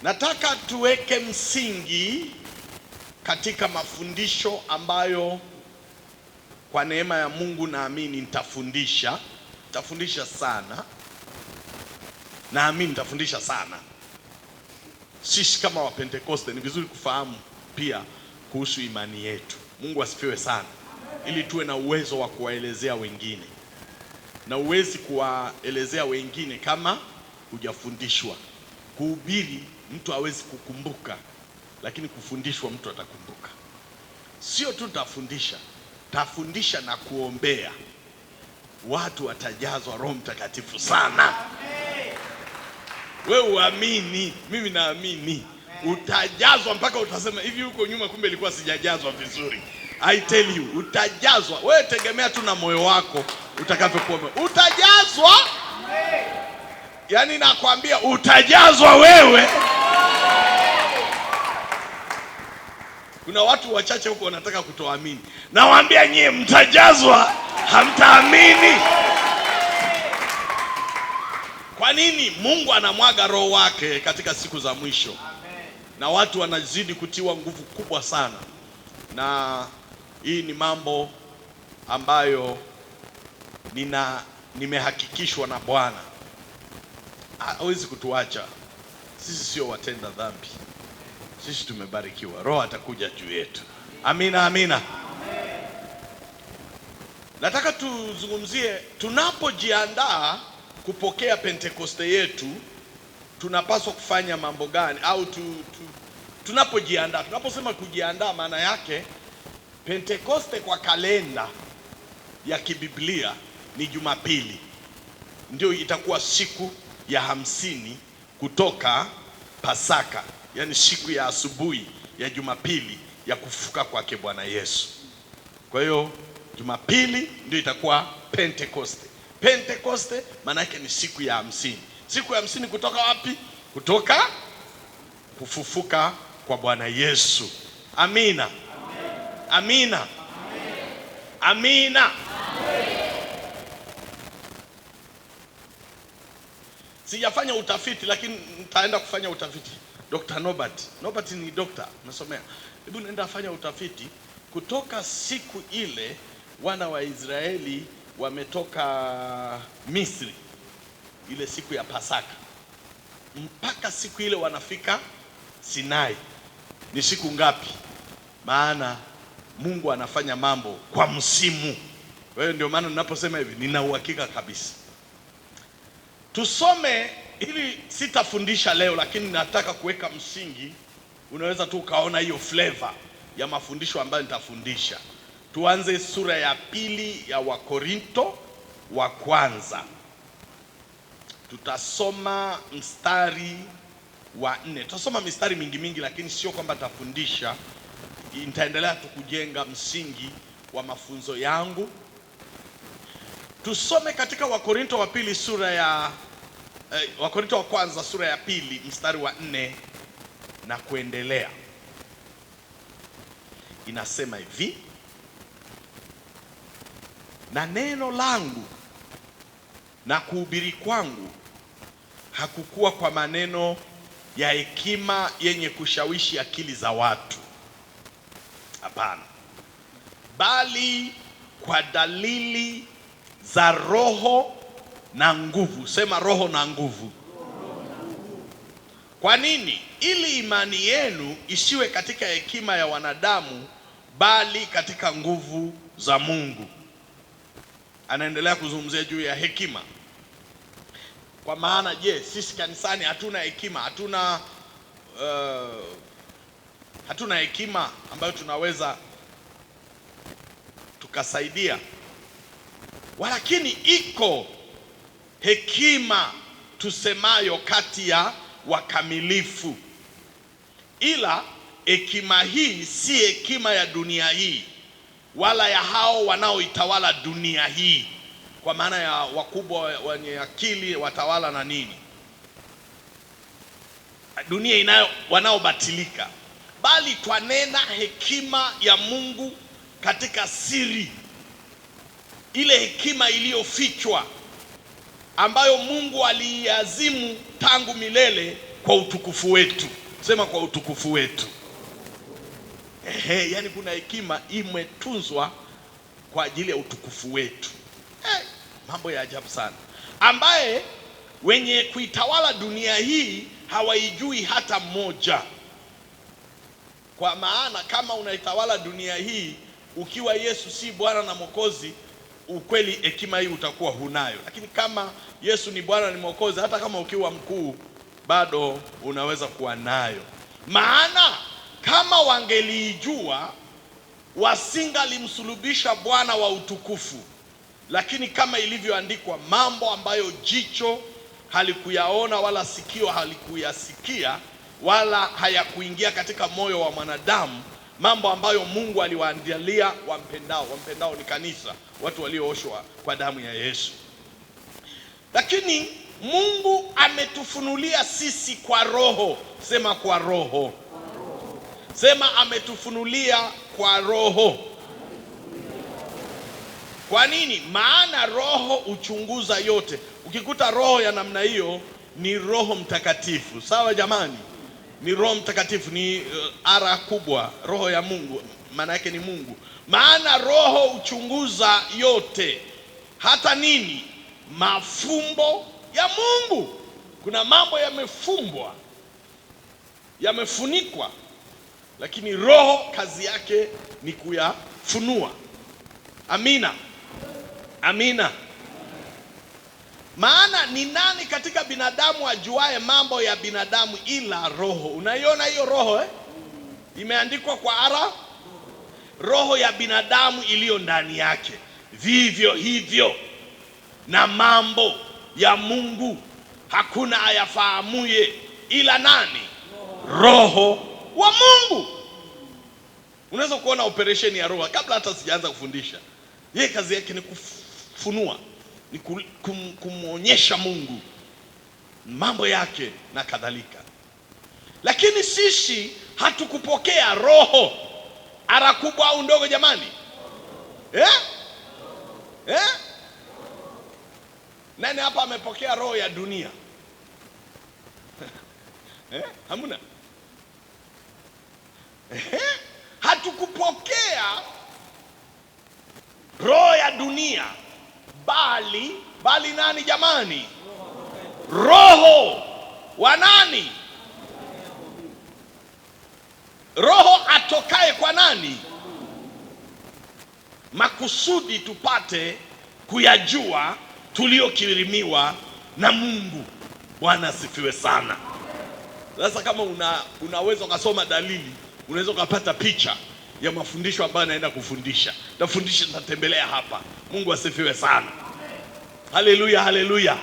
Nataka tuweke msingi katika mafundisho ambayo kwa neema ya Mungu naamini nitafundisha sana. Naamini nitafundisha sana. Sisi kama wa Pentekoste ni vizuri kufahamu pia kuhusu imani yetu. Mungu asifiwe sana. Ili tuwe na uwezo wa kuwaelezea wengine. Na uwezi kuwaelezea wengine kama hujafundishwa. Kuhubiri mtu hawezi kukumbuka, lakini kufundishwa mtu atakumbuka. Sio tu tafundisha na kuombea. Watu watajazwa Roho Mtakatifu sana. Wewe uamini, mimi naamini. Utajazwa mpaka utasema hivi, huko nyuma kumbe ilikuwa sijajazwa vizuri. I tell you, utajazwa. Wewe tegemea tu na moyo wako utakavyokuwa. Utajazwa. Yaani nakwambia utajazwa wewe. Kuna watu wachache huko wanataka kutoamini. Nawaambia nyie mtajazwa, hamtaamini. Kwa nini? Mungu anamwaga Roho wake katika siku za mwisho. Na watu wanazidi kutiwa nguvu kubwa sana. Na hii ni mambo ambayo nimehakikishwa na Bwana. Hawezi kutuacha. Sisi sio watenda dhambi. Sisi tumebarikiwa. Roho atakuja juu yetu. Amina, amina. Nataka tuzungumzie tunapojiandaa kupokea Pentekoste yetu, tunapaswa kufanya mambo gani? Au tunapojiandaa. Tunaposema kujiandaa, maana yake Pentekoste kwa kalenda ya kibiblia ni Jumapili. Ndio itakuwa siku ya 50 kutoka Pasaka, yani siku ya asubuhi ya Jumapili ya kufufuka kwake Bwana Yesu. Kwa hiyo Jumapili ndio itakuwa Pentekoste. Pentekoste maana yake ni siku ya 50. Siku ya 50 kutoka wapi? Kutoka kufufuka kwa Bwana Yesu. Amina. Amina. Amina. Sijafanya utafiti, lakini nitaenda kufanya utafiti. Dr. Norbert ni dokta, nasomea. Hebu nenda fanya utafiti kutoka siku ile wana wa Israeli wametoka Misri, ile siku ya Pasaka, mpaka siku ile wanafika Sinai. Ni siku ngapi? Maana Mungu anafanya mambo kwa msimu. Wewe ndio maana ninaposema hivi nina uhakika kabisa. Tusome hili, sitafundisha leo, lakini nataka kuweka msingi. Unaweza tu ukaona hiyo flavor ya mafundisho ambayo nitafundisha. Tuanze sura ya 2 ya Wakorinto wa kwanza. Tutasoma mstari wa 4. Tutasoma mistari mingi, lakini sio kwamba nitafundisha. Nitaendelea tu kujenga msingi wa mafunzo yangu. Tusome katika Wakorinto wa pili sura ya Wakorinto wa kwanza sura ya 2 mstari wa 4 na kuendelea. Inasema hivi: na neno langu na kuhubiri kwangu hakukuwa kwa maneno ya hekima yenye kushawishi akili za watu. Hapana. Bali kwa dalili za Roho na nguvu. Sema Roho na nguvu. Kwa nini? Ili imani yenu isiwe katika hekima ya wanadamu, bali katika nguvu za Mungu. Anaendelea kuzungumzia juu ya hekima. Kwa maana je, sisi kanisani hatuna hekima? Hatuna hekima ambayo tunaweza tukasaidia? Walakini iko hekima tusemayo kati ya wakamilifu. Ila hekima hii si hekima ya dunia hii, wala ya hao wanaoitawala dunia hii, kwa maana ya wakubwa wenye akili, watawala na nini, dunia wanaobatilika. Bali twanena hekima ya Mungu katika siri, ile hekima iliyofichwa ambayo Mungu aliazimu tangu milele kwa utukufu wetu. Sema kwa utukufu wetu. Yani kuna hekima imetunzwa kwa ajili ya utukufu wetu. Mambo ya ajabu sana, ambaye wenye kuitawala dunia hii hawaijui hata mmoja. Kwa maana kama unaitawala dunia hii ukiwa Yesu si Bwana na Mwokozi, ukweli hekima hii utakuwa hunayo. Lakini kama Yesu ni Bwana ni Mwokozi, hata kama ukiwa mkuu bado unaweza kuwa nayo. Maana kama wangelijua wasingalimsulubisha Bwana wa utukufu. Lakini kama ilivyoandikwa, mambo ambayo jicho halikuyaona wala sikio halikuyasikia wala hayakuingia katika moyo wa mwanadamu, mambo ambayo Mungu aliwaandalia wampendao. Wampendao ni kanisa, watu waliooshwa kwa damu ya Yesu. Lakini Mungu ametufunulia sisi kwa Roho. Sema kwa Roho. Sema ametufunulia kwa Roho. Kwa nini? Maana Roho uchunguza yote. Ukikuta roho ya namna hiyo ni Roho Mtakatifu. Sawa jamani? Ni Roho Mtakatifu, ni ara kubwa, Roho ya Mungu, maana yake ni Mungu. Maana Roho uchunguza yote, hata nini? Mafumbo ya Mungu. Kuna mambo yamefumbwa, yamefunikwa, lakini Roho kazi yake ni kuyafunua. Amina. Amina. Maana ni nani katika binadamu ajuaye mambo ya binadamu ila Roho? Unaiona hiyo roho imeandikwa kwa ara, roho ya binadamu iliyo ndani yake. Vivyo hivyo na mambo ya Mungu hakuna ayafahamuye ila nani? Roho wa Mungu. Unaweza kuona operation ya roho kabla hata sijaanza kufundisha. Yeye kazi yake ni kufunua, ni kumwonyesha Mungu mambo yake na kadhalika. Lakini sisi hatukupokea roho ara kubwa au ndogo jamani. Nani hapa amepokea roho ya dunia? Hamuna. Hatukupokea roho ya dunia, bali nani jamani? Roho wa nani? Roho atokaye kwa nani? Makusudi tupate kuyajua tuliokirimiwa na Mungu. Bwana asifiwe sana. Sasa kama unaweza ukasoma dalili, unaweza ukapata picha ya mafundisho ambayo naenda kufundisha. Nafundisha, nitatembelea hapa. Mungu asifiwe sana. Haleluya, haleluya.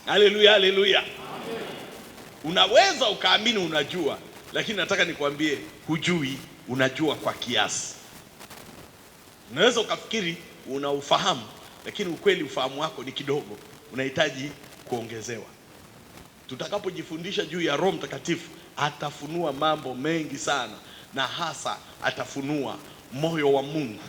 Haleluya, haleluya. Unaweza ukaamini unajua, lakini nataka nikwambie hujui, unajua kwa kiasi. Unaweza ukafikiri unaufahamu, lakini ukweli ufahamu wako ni kidogo, unahitaji kuongezewa. Tutakapojifundisha juu ya Roho Mtakatifu, atafunua mambo mengi sana, na hasa atafunua moyo wa Mungu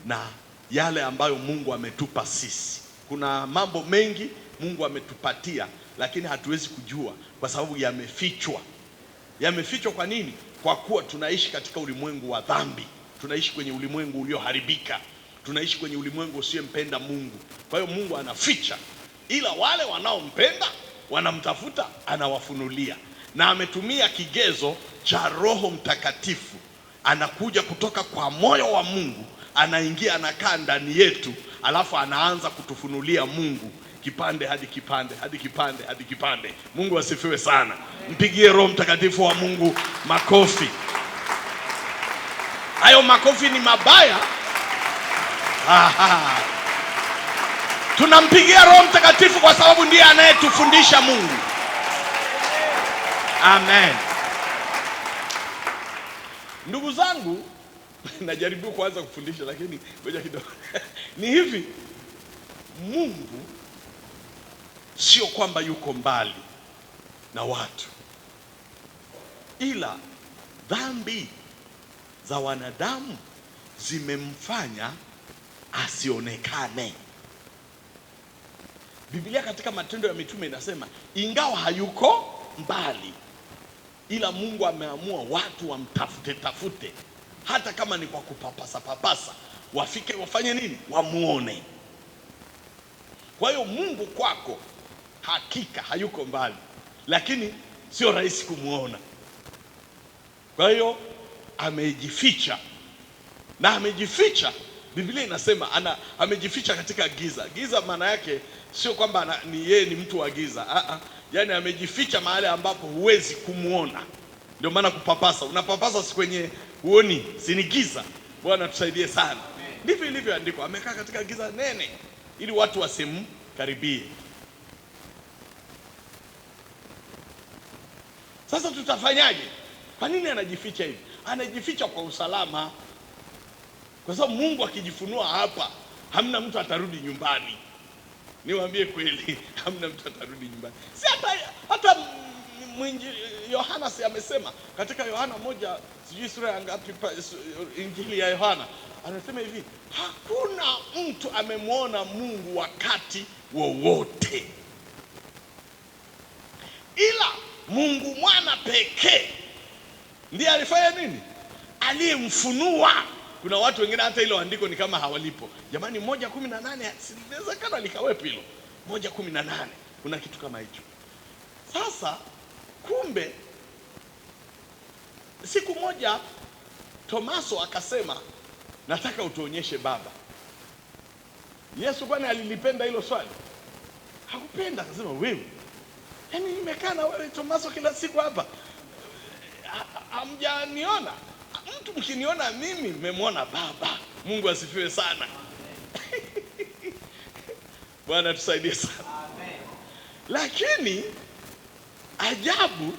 na yale ambayo Mungu ametupa sisi. Kuna mambo mengi Mungu ametupatia, lakini hatuwezi kujua kwa sababu yamefichwa. Yamefichwa kwa nini? Kwa kuwa tunaishi katika ulimwengu wa dhambi. Tunaishi kwenye ulimwengu ulioharibika. Tunaishi kwenye ulimwengu usiyempenda Mungu. Kwa hiyo Mungu anaficha, ila wale wanaompenda, wanamtafuta, anawafunulia. Na ametumia kigezo cha Roho Mtakatifu. Anakuja kutoka kwa moyo wa Mungu, anaingia, anakaa ndani yetu, alafu anaanza kutufunulia Mungu kipande hadi kipande hadi kipande hadi kipande. Mungu asifiwe sana. Mpigie Roho Mtakatifu wa Mungu makofi. Hayo makofi ni mabaya. Tunampigia Roho Mtakatifu kwa sababu ndiye anayetufundisha Mungu. Amen. Ndugu zangu, najaribu kuanza kufundisha lakini ngoja kidogo. Ni hivi, Mungu sio kwamba yuko mbali na watu, ila dhambi za wanadamu zimemfanya asionekane. Biblia katika Matendo ya Mitume inasema ingawa hayuko mbali, ila Mungu ameamua watu wamtafute, hata kama ni kwa kupapasa, wafike wafanye nini? Wamuone. Kwa hiyo Mungu kwako hakika hayuko mbali, lakini sio rahisi kumuona. Kwa hiyo amejificha, na amejificha, Biblia inasema amejificha katika giza. Giza maana yake sio kwamba yeye ni mtu wa giza. Yaani amejificha mahali ambapo huwezi kumuona. Ndio maana kupapasa, unapapasa si kwenye huoni, si ni giza. Bwana tusaidie sana. Ndivyo ilivyoandikwa, amekaa katika giza nene ili watu wasimkaribie. Sasa tutafanyaje? Kwa nini anajificha hivi? Anajificha kwa usalama. Kwa sababu Mungu akijifunua hapa, hamna mtu atarudi nyumbani. Niwaambie kweli, hamna mtu atarudi nyumbani. Si hata Yohana si amesema katika Yohana 1, sijui sura ya ngapi, Injili ya Yohana, anasema hivi, hakuna mtu amemwona Mungu wakati wowote, ila Mungu mwana pekee ndiye alifanya nini? Aliyemfunua. Kuna watu wengine hata hilo andiko ni kama hawalipo. Jamani, 1:18 inawezekana likawepo hilo 1:18, kuna kitu kama hicho. Sasa kumbe siku moja Tomaso akasema, nataka utuonyeshe Baba. Yesu kwani alilipenda hilo swali? Hakupenda. Akasema, wewe, yaani nimekaa na wewe Tomaso kila siku hapa, hamjaniona? Mtu mkiniona mimi mmemwona Baba. Mungu asifiwe sana. Bwana tusaidie sana. Amen. Lakini ajabu,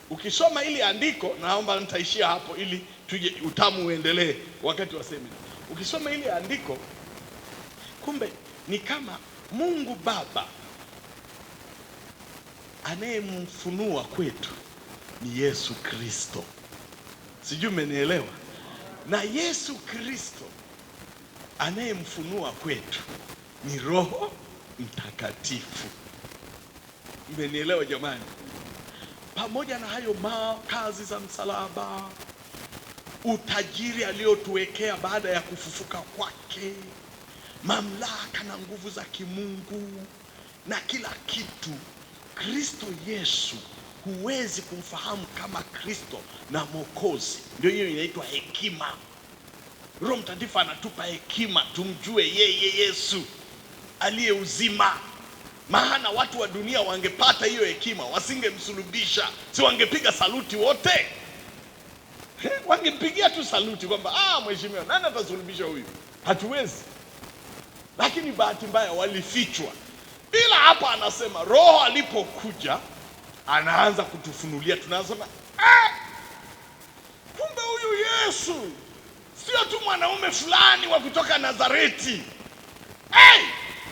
ukisoma ili andiko, naomba nitaishia hapo ili tuje utamu uendelee wakati wa semina. Ukisoma ili andiko, kumbe ni kama Mungu Baba anayemfunua kwetu ni Yesu Kristo. Sijui mmenielewa? Na Yesu Kristo anayemfunua kwetu ni Roho Mtakatifu. Mmenielewa jamani? Pamoja na hayo kazi za msalaba, utajiri aliotuwekea baada ya kufufuka kwake, mamlaka na nguvu za kimungu na kila kitu, Kristo Yesu huwezi kumfahamu kama Kristo na Mwokozi. Ndio hiyo inaitwa hekima. Roho Mtakatifu anatupa hekima tumjue yeye Yesu aliye uzima. Maana watu wa dunia wangepata hiyo hekima, wasingemsulubisha. Si wangepiga saluti wote? Wangempigia tu saluti kwamba mheshimiwa, nani atasulubisha huyu? Hatuwezi. Lakini bahati mbaya walifichwa. Ila hapa anasema Roho alipokuja anaanza kutufunulia, tunasema kumbe huyu Yesu sio tu mwanaume fulani wa kutoka Nazareti.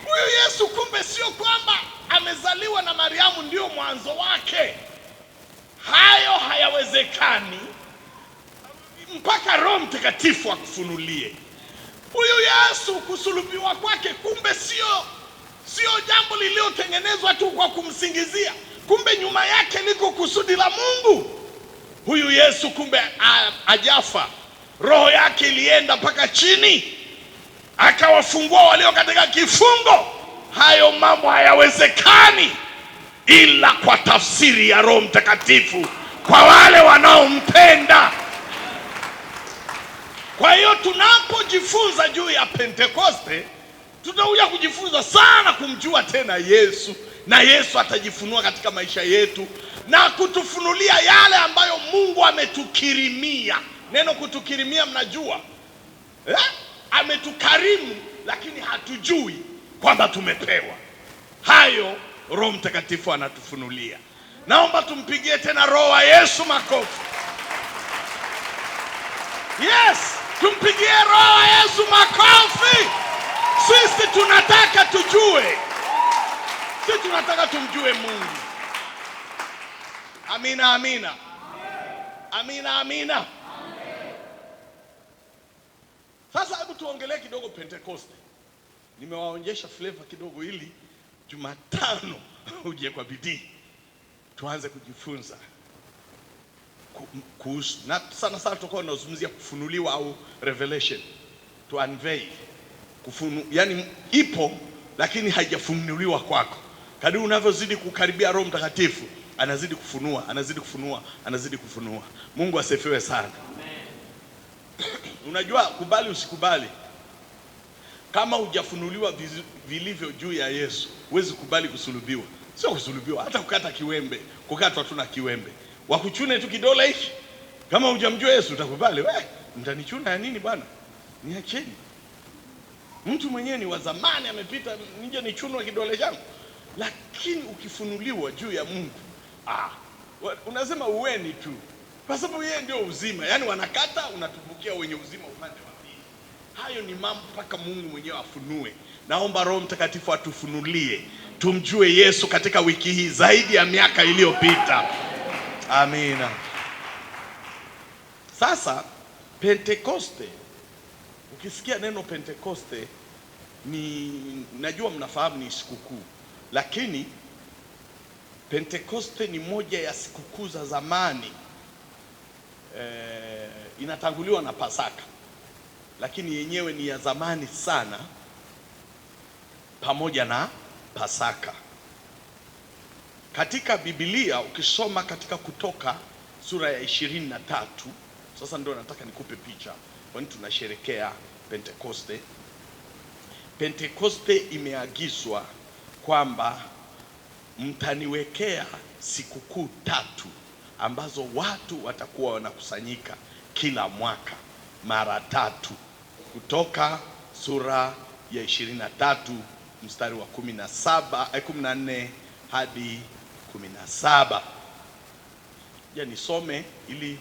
Huyu Yesu kumbe sio kwamba amezaliwa na Mariamu ndio mwanzo wake. Hayo hayawezekani mpaka Roho Mtakatifu akufunulie. Huyu Yesu kusulubiwa kwake kumbe sio jambo lililotengenezwa tu kwa kumsingizia. Kumbe nyuma yake liko kusudi la Mungu. Huyu Yesu kumbe ajafa, roho yake ilienda mpaka chini, akawafungua walio katika kifungo. Hayo mambo hayawezekani ila kwa tafsiri ya Roho Mtakatifu kwa wale wanaompenda. Kwa hiyo tunapojifunza juu ya Pentekoste, tutakuja kujifunza sana kumjua tena Yesu, na Yesu atajifunua katika maisha yetu na kutufunulia yale ambayo Mungu ametukirimia. Neno kutukirimia mnajua? Ametukarimu, lakini hatujui kwamba tumepewa. Hayo Roho Mtakatifu anatufunulia. Naomba tumpigie tena Roho wa Yesu makofi. Yes, tumpigie Roho wa Yesu makofi. Sisi tunataka tujue. Sisi tunataka tumjue Mungu. Amina, amina. Amina, amina. Sasa hebu tuongelee kidogo Pentekoste. Nimewaonyesha flavor kidogo ili Jumatano uje kwa bidii tuanze kujifunza kuhusu, na sana tutakuwa tunazungumzia kufunuliwa au revelation, to unveil, yani ipo lakini haijafunuliwa kwako. Kadri unavyozidi kukaribia Roho Mtakatifu anazidi kufunua, anazidi kufunua, anazidi kufunua. Mungu asifiwe sana. Unajua, kubali usikubali, kama hujafunuliwa vilivyo juu ya Yesu, huwezi kubali kusulubiwa. Sio kusulubiwa, hata kukata kiwembe, kukatwa tu na kiwembe, wakuchune tu kidole hiki. Kama hujamjua Yesu utakubali? Mtanichuna ya nini bwana? Niacheni. Mtu mwenyewe ni wa zamani, amepita, nije nichunwe kidole changu. Lakini ukifunuliwa juu ya Mungu, unasema uweni tu, kwa sababu yeye ndio uzima. Yaani wanakata, unatumbukia wenye uzima upande wa pili. Hayo ni mambo mpaka Mungu mwenyewe afunue. Naomba Roho Mtakatifu atufunulie, tumjue Yesu katika wiki hii zaidi ya miaka iliyopita. Amina. Sasa Pentekoste, ukisikia neno Pentekoste, najua mnafahamu ni sikukuu, lakini Pentekoste ni moja ya sikukuu za zamani. Inatanguliwa na Pasaka, lakini yenyewe ni ya zamani sana pamoja na Pasaka. Katika Biblia ukisoma katika Kutoka sura ya 23, sasa ndio nataka nikupe picha kwani tunasherekea Pentekoste. Pentekoste imeagizwa kwamba mtaniwekea sikukuu 3 ambazo watu watakuwa wanakusanyika kila mwaka mara 3. Kutoka sura ya 23 mstari wa 14 hadi 17. Ya nisome ili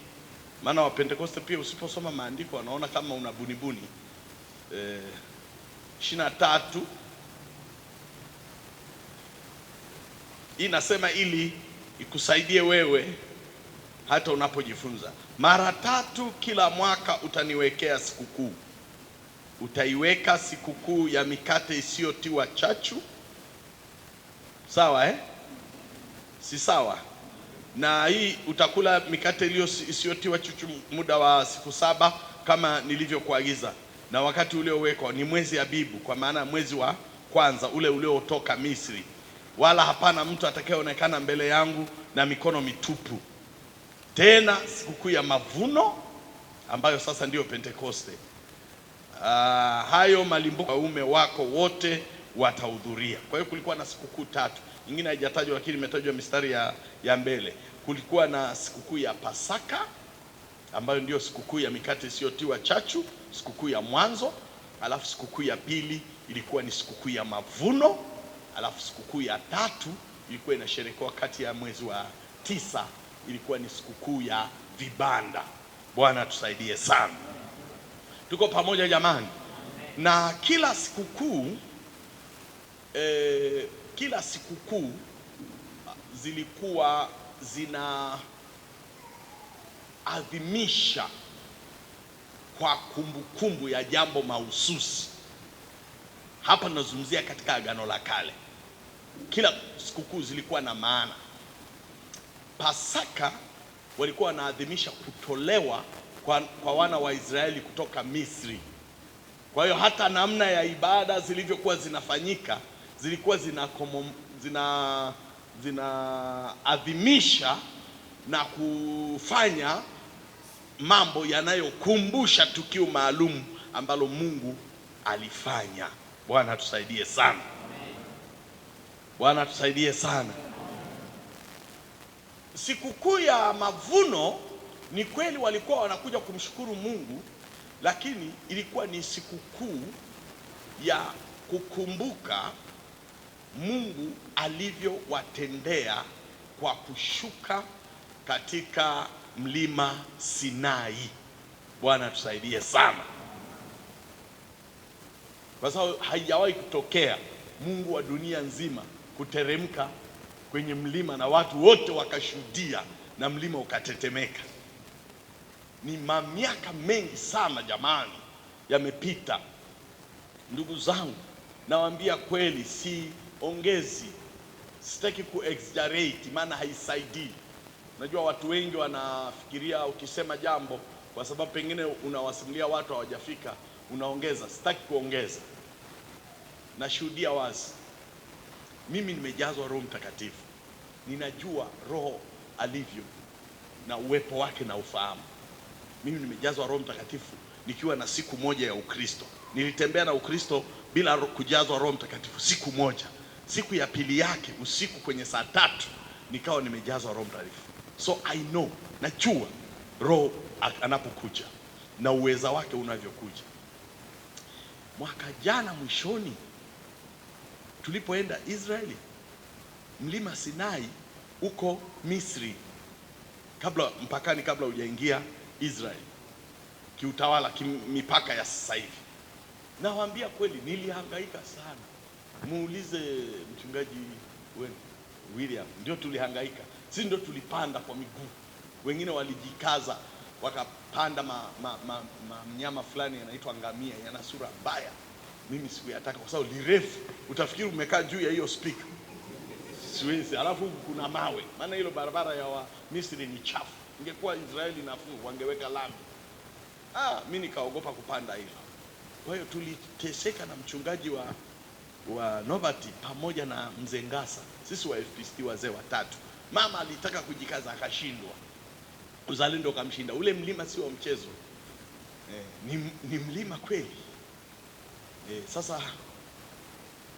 maana wa Pentekoste pia usiposoma maandiko wanaona kama unabunibuni. 23 inasema ili ikusaidie wewe hata unapojifunza. Mara 3 kila mwaka utaniwekea sikukuu. Utaiweka sikukuu ya mikate isiyotiwa chachu. Sawa Si sawa? Na hii utakula mikate isiyotiwa chachu muda wa siku 7 kama nilivyokuagiza. Na wakati uliowekwa ni mwezi Abibu, kwa maana mwezi wa kwanza ule uliotoka Misri. Wala hapana mtu atakayeonekana mbele yangu na mikono mitupu. Tena sikukuu ya mavuno ambayo sasa ndiyo Pentekoste. Hayo malimbuko waume wako wote watahudhuria. Kwa hiyo kulikuwa na sikukuu 3. Nyingine haijatajwa lakini imetajwa mistari ya mbele. Kulikuwa na sikukuu ya Pasaka ambayo ndio sikukuu ya mikate isiyotiwa chachu, sikukuu ya mwanzo. Alafu sikukuu ya pili ilikuwa ni sikukuu ya mavuno. Alafu sikukuu ya 3 ilikuwa inasherekewa kati ya mwezi wa 9, ilikuwa ni sikukuu ya vibanda. Bwana tusaidie sana. Tuko pamoja jamani? Na kila sikukuu zilikuwa zinaadhimisha kwa kumbukumbu ya jambo mahususi. Hapa nazungumzia katika Agano la Kale. Kila sikukuu zilikuwa na maana. Pasaka walikuwa wanaadhimisha kutolewa kwa wana wa Israeli kutoka Misri. Kwa hiyo hata namna ya ibada zilivyokuwa zinafanyika zilikuwa zinaadhimisha na kufanya mambo yanayokumbusha tukio maalum ambalo Mungu alifanya. Bwana tusaidie sana. Bwana tusaidie sana. Sikukuu ya mavuno ni kweli walikuwa wanakuja kumshukuru Mungu, lakini ilikuwa ni sikukuu ya kukumbuka Mungu alivyowatendea kwa kushuka katika mlima Sinai. Bwana tusaidie sana. Kwa sababu haijawahi kutokea Mungu wa dunia nzima kuteremka kwenye mlima na watu wote wakashuhudia na mlima ukatetemeka. Ni miaka mengi sana jamani yamepita. Ndugu zangu, nawaambia kweli, si ongezi, sitaki exaggerate, maana haisaidii. Unajua watu wengi wanafikiria ukisema jambo kwa sababu pengine unawasimulia watu hawajafika, unaongeza. Sitaki kuongeza. Nashuhudia wazi, mimi nimejazwa Roho Mtakatifu. Ninajua Roho alivyo na uwepo wake na ufahamu. Mimi nimejazwa Roho Mtakatifu nikiwa na siku moja ya Ukristo. Nilitembea na Ukristo bila kujazwa Roho Mtakatifu siku moja. Siku ya pili yake usiku kwenye saa 3 nikawa nimejazwa Roho Mtakatifu. So I know, najua Roho anapokuja na uweza wake unavyokuja. Mwaka jana mwishoni tulipoenda Israeli, mlima Sinai uko Misri, mpakani kabla hujaingia Israeli kiutawala, mipaka ya sasa hivi. Nawaambia kweli nilihangaika sana. Muulize mchungaji William, ndio tulihangaika. Sisi ndio tulipanda kwa miguu. Wengine walijikaza wakapanda mnyama fulani anaitwa ngamia, yana sura mbaya. Mimi sikuyataka kwa sababu lirefu, utafikiri umekaa juu ya hiyo speaker. Siwezi. Alafu kuna mawe, maana hilo barabara ya wa Misri ni chafu. Ingekuwa Israeli nafuu wangeweka lami. Mimi nikaogopa kupanda hilo. Kwa hiyo tuliteseka na mchungaji wa Nobati pamoja na mzee Ngasa, sisi wa FPCT wazee watatu. Mama alitaka kujikaza akashindwa, uzalendo kamshinda. Ule mlima sio mchezo, ni mlima kweli. Sasa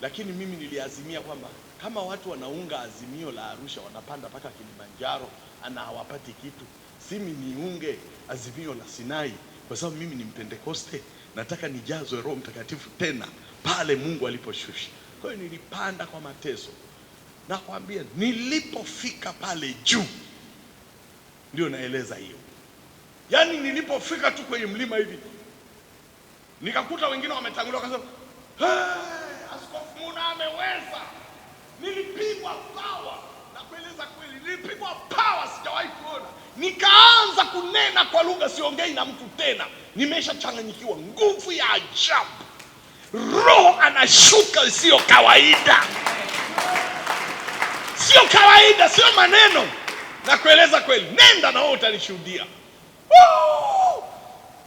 lakini mimi niliazimia kwamba kama watu wanaunga azimio la Arusha wanapanda mpaka Kilimanjaro ana hawapati kitu, simi niunge azimio la Sinai kwa sababu mimi ni Mpentekoste. Nataka nijazwe Roho Mtakatifu tena pale Mungu aliposhusha. Kwa hiyo nilipanda kwa mateso. Nakwambia nilipofika pale juu ndio naeleza hiyo. Yaani nilipofika tu kwenye mlima hivi nikakuta wengine wametangulia wakasema, Askofu Muna ameweza. Nilipigwa power. Na kueleza kweli nilipigwa power sijawahi kuona. Nikaanza kunena kwa lugha, siongei na mtu tena. Nimeshachanganyikiwa, nguvu ya ajabu. Roho anashuka, sio kawaida. Sio kawaida, sio maneno. Na kueleza kweli, nenda na wewe utanishuhudia.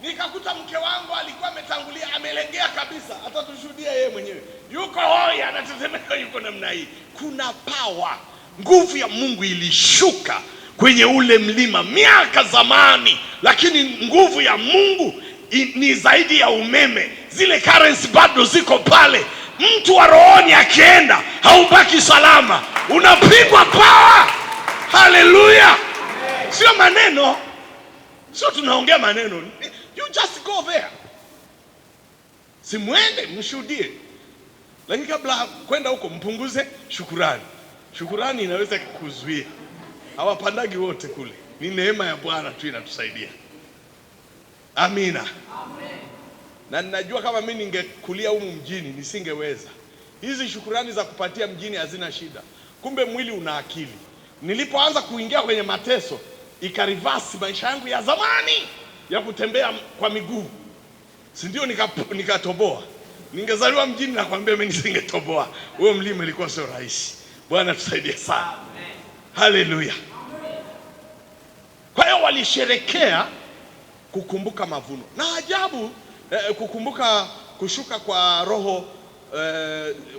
Nikakuta mke wangu alikuwa ametangulia, amelengea kabisa, hata tushuhudia yeye mwenyewe. Yuko hoi, anatetemeka, yuko namna hii. Kuna power, nguvu ya Mungu ilishuka kwenye ule mlima miaka zamani, lakini nguvu ya Mungu ni zaidi ya umeme. Zile currents bado ziko pale. Mtu wa rohoni akienda haubaki salama, unapigwa power. Haleluya! Sio maneno, sio tunaongea maneno. You just go there. Simwende mshuhudie. Lakini kabla kwenda huko mpunguze shukurani. Shukurani inaweza kukuzuia. Hawapandagi wote kule. Ni neema ya Bwana tu inatusaidia. Amina. Amen. Na ninajua kama mimi ningekulia humu mjini nisingeweza. Hizi shukurani za kupatia mjini hazina shida. Kumbe mwili una akili. Nilipoanza kuingia kwenye mateso, ikarivasi maisha yangu ya zamani ya kutembea kwa miguu. Si ndio nikatoboa. Ningezaliwa mjini na kuambia mimi nisingetoboa. Huo mlima ilikuwa sio rahisi. Bwana tusaidie sana. Amen. Haleluya. Kwa hiyo walisherekea kukumbuka mavuno. Na ajabu kukumbuka kushuka kwa Roho,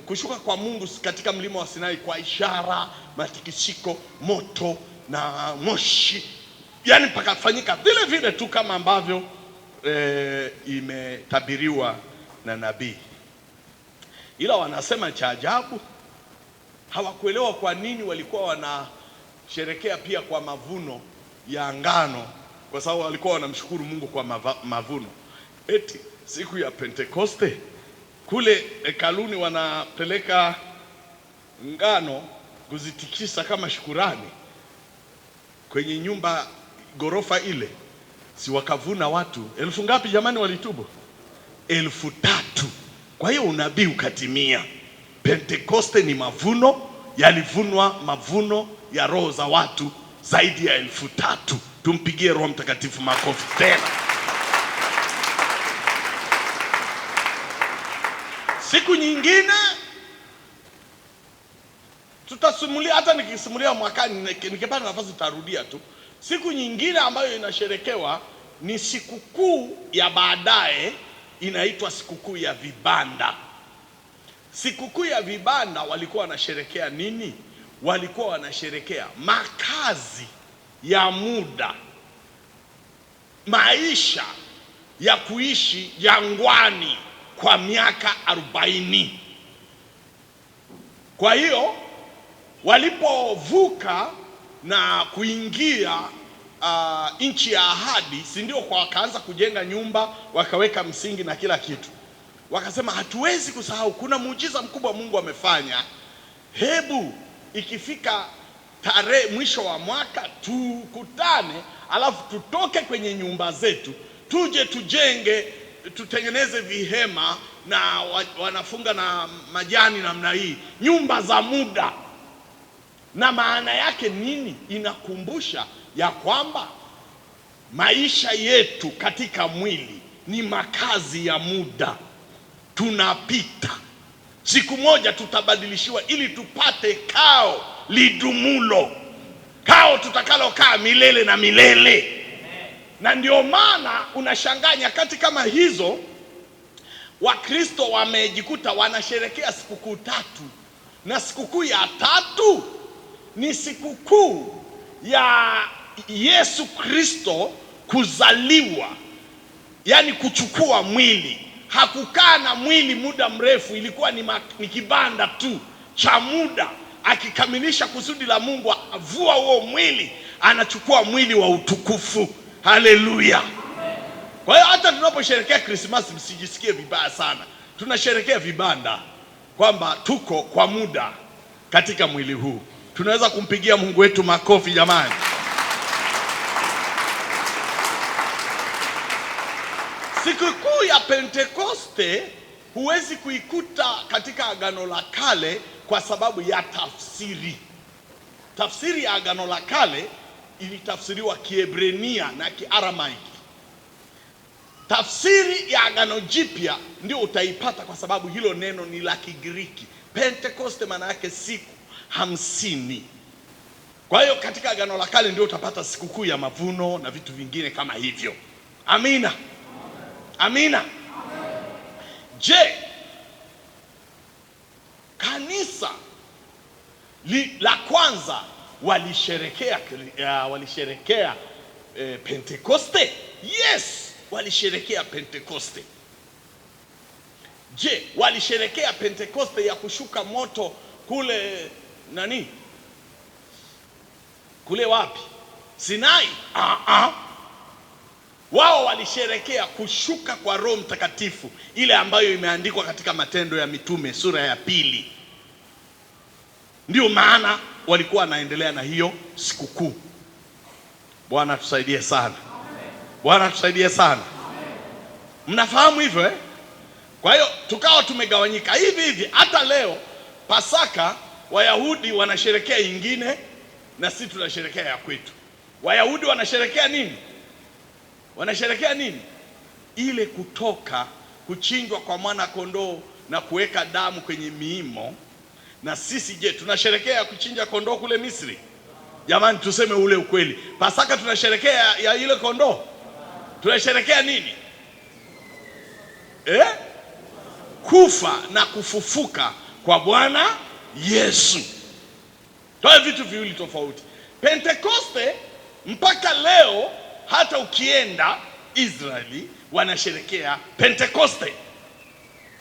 kushuka kwa Mungu katika mlima wa Sinai kwa ishara, matikisiko, moto na moshi. Yaani pakafanyika vile vile tu kama ambavyo imetabiriwa na nabii. Ila wanasema cha ajabu, hawakuelewa kwa nini walikuwa wanasherekea pia kwa mavuno ya ngano, kwa sababu walikuwa wanamshukuru Mungu kwa mavuno. Eti siku ya Pentekoste kule hekaluni wanapeleka ngano kuzitikisa kama shukurani kwenye nyumba gorofa ile. Si wakavuna watu 1000 ngapi jamani walitubu? 3000. Kwa hiyo unabii ukatimia. Pentekoste ni mavuno, yalivunwa mavuno ya roho za watu zaidi ya 3000. Tumpigie Roho Mtakatifu makofi tena. Siku nyingine tutasimulia, hata nikisimulia mwakani nikipata nafasi tutarudia tu. Siku nyingine ambayo inasherekewa ni sikukuu ya baadaye, inaitwa sikukuu ya vibanda. Sikukuu ya vibanda walikuwa wanasherekea nini? Walikuwa wanasherekea makazi ya muda, maisha ya kuishi jangwani kwa miaka 40. Kwa hiyo walipovuka na kuingia nchi ya ahadi, si ndio kwa wakaanza kujenga nyumba, wakaweka msingi na kila kitu. Wakasema hatuwezi kusahau, kuna muujiza mkubwa Mungu amefanya. Hebu ikifika tarehe mwisho wa mwaka tukutane, alafu tutoke kwenye nyumba zetu, tuje tujenge, tutengeneze vihema na wanafunga na majani namna hii, nyumba za muda. Na maana yake nini? Inakumbusha ya kwamba maisha yetu katika mwili ni makazi ya muda, tunapita. Siku moja tutabadilishiwa ili tupate kao lidumulo, kao tutakalokaa milele na milele. Na ndio maana unashangaa nyakati kama hizo Wakristo wamejikuta wanasherekea sikukuu 3, na sikukuu ya 3 ni sikukuu ya Yesu Kristo kuzaliwa, yani kuchukua mwili. Hakukaa na mwili muda mrefu, ilikuwa ni kibanda tu cha muda. Akikamilisha kusudi la Mungu, avua huo mwili, anachukua mwili wa utukufu. Haleluya! Kwa hiyo hata tunaposherehekea Krismasi msijisikie vibaya sana. Tunasherehekea vibanda, kwamba tuko kwa muda katika mwili huu. Tunaweza kumpigia Mungu wetu makofi jamani. Sikukuu ya Pentekoste huwezi kuikuta katika Agano la Kale kwa sababu ya tafsiri. Tafsiri ya Agano la Kale ilitafsiriwa Kiebrania na Kiaramaiki. Tafsiri ya Agano Jipya ndio utaipata kwa sababu hilo neno ni la Kigiriki. Pentekoste maana yake siku 50. Kwa hiyo katika Agano la Kale ndio utapata sikukuu ya mavuno na vitu vingine kama hivyo. Amina. Amina. Je, kanisa la kwanza walisherekea Pentekoste? Yes, walisherekea Pentekoste. Je, walisherekea Pentekoste ya kushuka moto kule nani? Kule wapi? Sinai? Wao walisherekea kushuka kwa Roho Mtakatifu, ile ambayo imeandikwa katika Matendo ya Mitume sura ya 2. Ndio maana walikuwa wanaendelea na hiyo sikukuu. Bwana tusaidie sana. Bwana tusaidie sana. Mnafahamu hivyo eh? Kwa hiyo tukawa tumegawanyika hivi. Hata leo Pasaka Wayahudi wanasherekea ingine na sisi tunasherekea ya kwetu. Wayahudi wanasherekea nini? Wanasherekea nini? Ile kutoka, kuchinjwa kwa mwana kondoo na kuweka damu kwenye miimo. Na sisi je, tunasherekea kuchinja kondoo kule Misri? Jamani, tuseme ule ukweli. Pasaka tunasherekea ya ile kondoo? Tunasherekea nini? Kufa na kufufuka kwa Bwana Yesu. Toa vitu viwili tofauti. Pentekoste mpaka leo hata ukienda Israeli wanasherekea Pentekoste.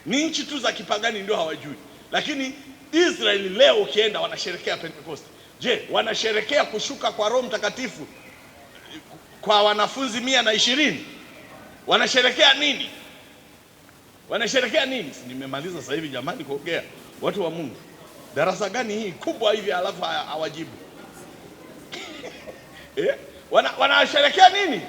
Ni nchi tu za kipagani ndio hawajui. Lakini Israeli leo ukienda wanasherekea Pentekoste. Je, wanasherekea kushuka kwa Roho Mtakatifu kwa wanafunzi 120? Wanasherekea nini? Wanasherekea nini? Nimemaliza sasa hivi jamani kuongea. Watu wa Mungu. Darasa gani hii kubwa hivi alafu hawajibu? Wanasherekea nini?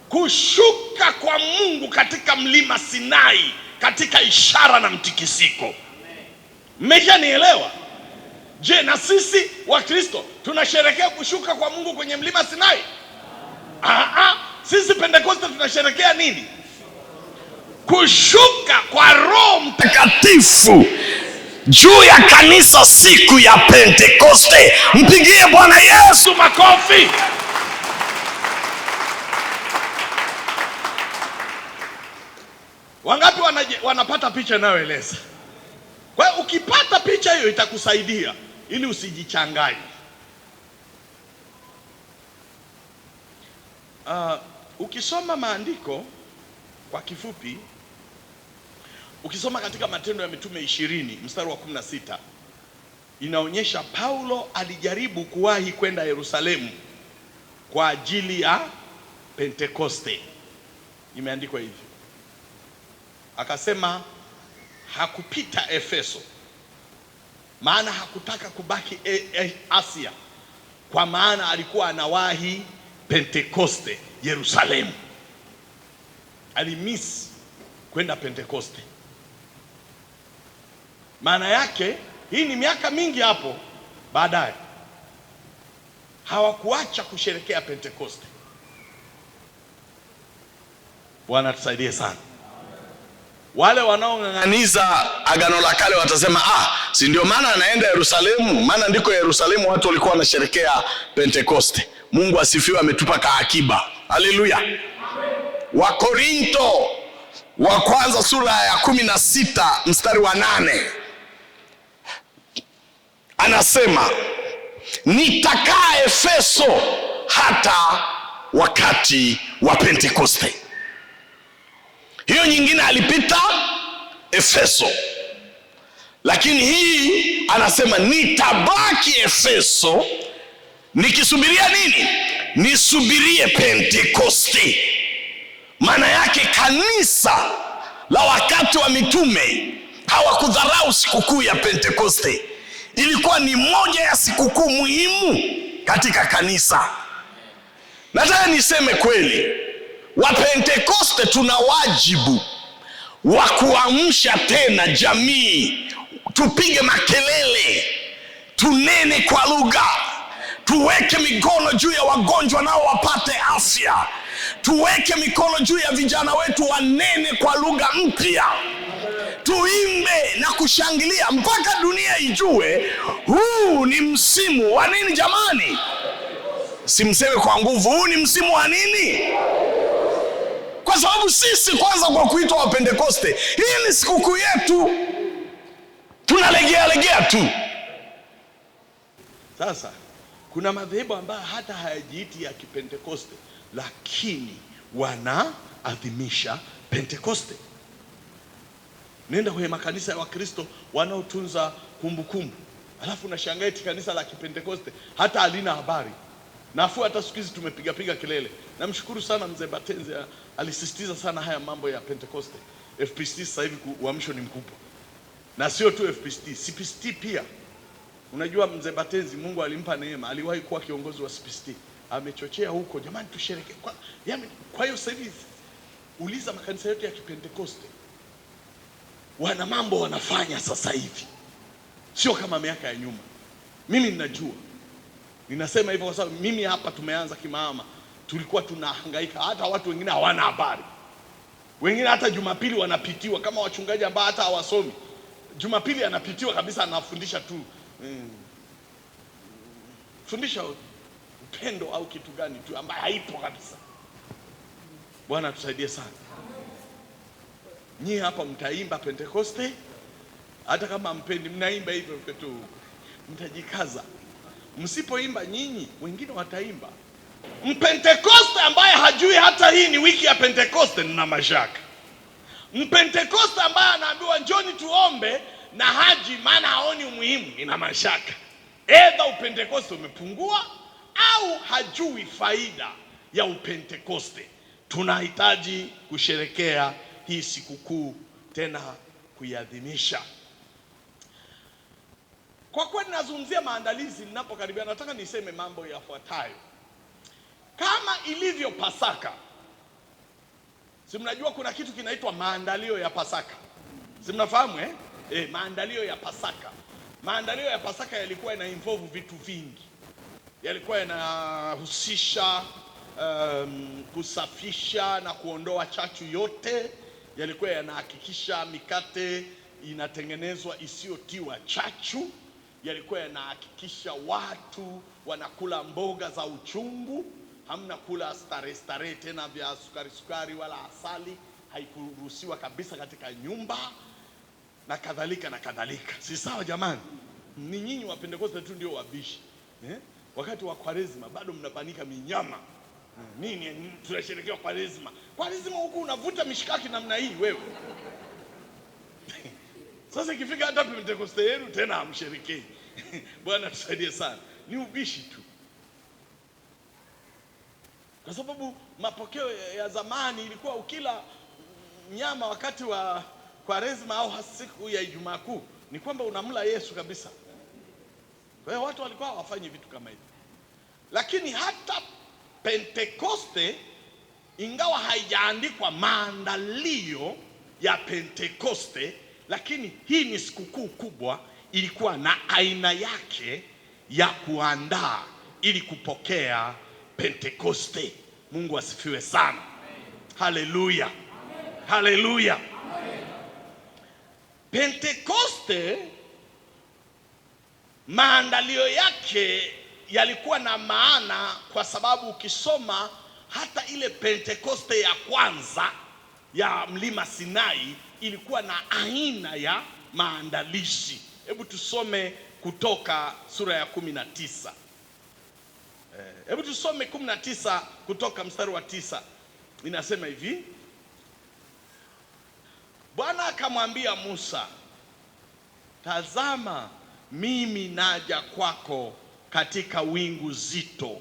Kushuka kwa Mungu katika mlima Sinai, katika ishara na mtikisiko. Mmeshanielewa? Je, na sisi wa Kristo tunasherekea kushuka kwa Mungu kwenye mlima Sinai? Sisi Pentekoste tunasherekea nini? Kushuka kwa Roho Mtakatifu juu ya kanisa siku ya Pentekoste. Mpigie Bwana Yesu makofi. Wangapi wanapata picha inayoeleza? Kwa hiyo ukipata picha hiyo itakusaidia ili usijichanganye. Ukisoma maandiko kwa kifupi, ukisoma katika Matendo ya Mitume 20 mstari wa 16, inaonyesha Paulo alijaribu kuwahi kwenda Yerusalemu kwa ajili ya Pentekoste. Imeandikwa hivi, akasema hakupita Efeso, maana hakutaka kubaki Asia, kwa maana alikuwa anawahi Pentekoste Yerusalemu. Alimiss kwenda Pentekoste. Maana yake hii ni miaka mingi hapo baadaye hawakuacha kusherekea Pentekoste. Bwana tusaidie sana. Wale wanaong'ang'aniza Agano la Kale watasema si ndio maana anaenda Yerusalemu, maana ndiko Yerusalemu watu walikuwa wanasherekea Pentekoste. Mungu asifiwe, ametupa kaakiba. Haleluya. Wakorinto wa kwanza sura ya 16 mstari wa 8 anasema, nitakaa Efeso hata wakati wa Pentekoste. Hiyo nyingine alipita Efeso, lakini hii anasema nitabaki Efeso nikisubiria nini? Nisubirie Pentekoste. Maana yake kanisa la wakati wa mitume hawakudharau sikukuu ya Pentekoste. Ilikuwa ni moja ya sikukuu muhimu katika kanisa. Nataka niseme kweli, wa Pentekoste tuna wajibu wa kuamsha tena jamii. Tupige makelele, tunene kwa lugha, tuweke mikono juu ya wagonjwa nao wapate afya, tuweke mikono juu ya vijana wetu wanene kwa lugha mpya, tuimbe na kushangilia mpaka dunia ijue huu ni msimu wa nini jamani? Simseme kwa nguvu, huu ni msimu wa nini? Kwa sababu sisi kwanza kwa kuitwa wa Pentekoste, hii ni sikukuu yetu, tunalegea tu. Sasa kuna madhehebu ambayo hata hayajiiti ya Kipentekoste, lakini wanaadhimisha Pentekoste. Nenda kwenye makanisa ya Wakristo wanaotunza kumbukumbu, alafu unashangaa eti kanisa la Kipentekoste hata halina habari. Nafuu hata siku hizi tumepiga kelele. Namshukuru sana mzee Batenzi, alisisitiza sana haya mambo ya Pentekoste. FPCT sasa hivi uamsho ni mkubwa. Na sio tu FPCT, CPCT pia. Unajua mzee Batenzi, Mungu alimpa neema, aliwahi kuwa kiongozi wa CPCT. Amechochea huko, jamani tushereke. Kwa hiyo sasa hivi uliza makanisa yote ya Kipentekoste, wana mambo wanafanya sasa hivi, sio kama miaka ya nyuma. Mimi ninajua, ninasema hivyo kwa sababu mimi hapa tumeanza kimama, tulikuwa tunahangaika, hata watu wengine hawana habari. Wengine hata Jumapili wanapitiwa, kama wachungaji ambao hata hawasomi. Jumapili anapitiwa kabisa, anafundisha tu fundisha upendo au kitu gani tu ambaye haipo kabisa. Bwana tusaidie sana. Nyie hapa mtaimba Pentekoste, hata kama mpendi mnaimba hivyo tu, mtajikaza. Msipoimba nyinyi, wengine wataimba. Mpentekoste ambaye hajui hata hii ni wiki ya Pentekoste nina mashaka. Mpentekoste ambaye anaambiwa njoni tuombe na haji maana haoni umuhimu, nina mashaka. Either upentekoste umepungua au hajui faida ya upentekoste. Tunahitaji kusherekea hii sikukuu tena kuiadhimisha. Kwa kweli nazungumzia maandalizi ninapokaribia, nataka niseme mambo yafuatayo. Kama ilivyo Pasaka. Si mnajua kuna kitu kinaitwa maandalio ya Pasaka. Si mnafahamu maandalio ya Pasaka. Maandalio ya Pasaka yalikuwa yana involve vitu vingi. Yalikuwa yanahusisha kusafisha na kuondoa chachu yote. Yalikuwa yanahakikisha mikate inatengenezwa isiyotiwa chachu, yalikuwa yanahakikisha watu wanakula mboga za uchungu, hamna kula starehe tena vya sukari wala asali, haikuruhusiwa kabisa katika nyumba na kadhalika na kadhalika. Si sawa jamani? Ni nyinyi wa Pentekoste tu ndio wabishi. Wakati wa Kwaresima bado mnabanika minyama. Nini tunasherehekea Kwaresima? Kwaresima huku unavuta mishikaki namna hii wewe. Sasa ikifika hata Pentekoste yenu tena hamsherekei. Bwana tusaidie sana. Ni ubishi tu. Kwa sababu mapokeo ya zamani ilikuwa ukila nyama wakati wa Kwaresima au siku ya Ijumaa Kuu ni kwamba unamla Yesu kabisa. Kwa hiyo watu walikuwa hawafanyi vitu kama hivi. Lakini hata Pentekoste, ingawa haijaandikwa maandalio ya Pentekoste, lakini hii ni sikukuu kubwa, ilikuwa na aina yake ya kuandaa ili kupokea Pentekoste. Mungu asifiwe sana. Haleluya. Haleluya. Pentekoste maandalio yake yalikuwa na maana, kwa sababu ukisoma hata ile Pentekoste ya kwanza ya mlima Sinai ilikuwa na aina ya maandalizi. Hebu tusome Kutoka sura ya 19. Hebu tusome 19 kutoka mstari wa 9. Inasema hivi: Bwana akamwambia Musa, tazama mimi naja kwako katika wingu zito,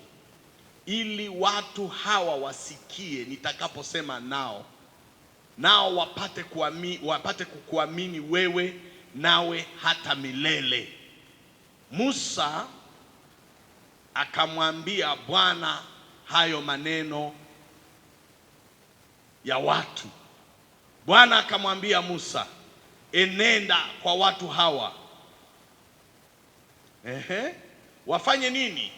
ili watu hawa wasikie nitakaposema nao wapate kukuamini wewe, nawe hata milele. Musa akamwambia Bwana hayo maneno ya watu. Bwana akamwambia Musa, enenda kwa watu hawa. Wafanye nini?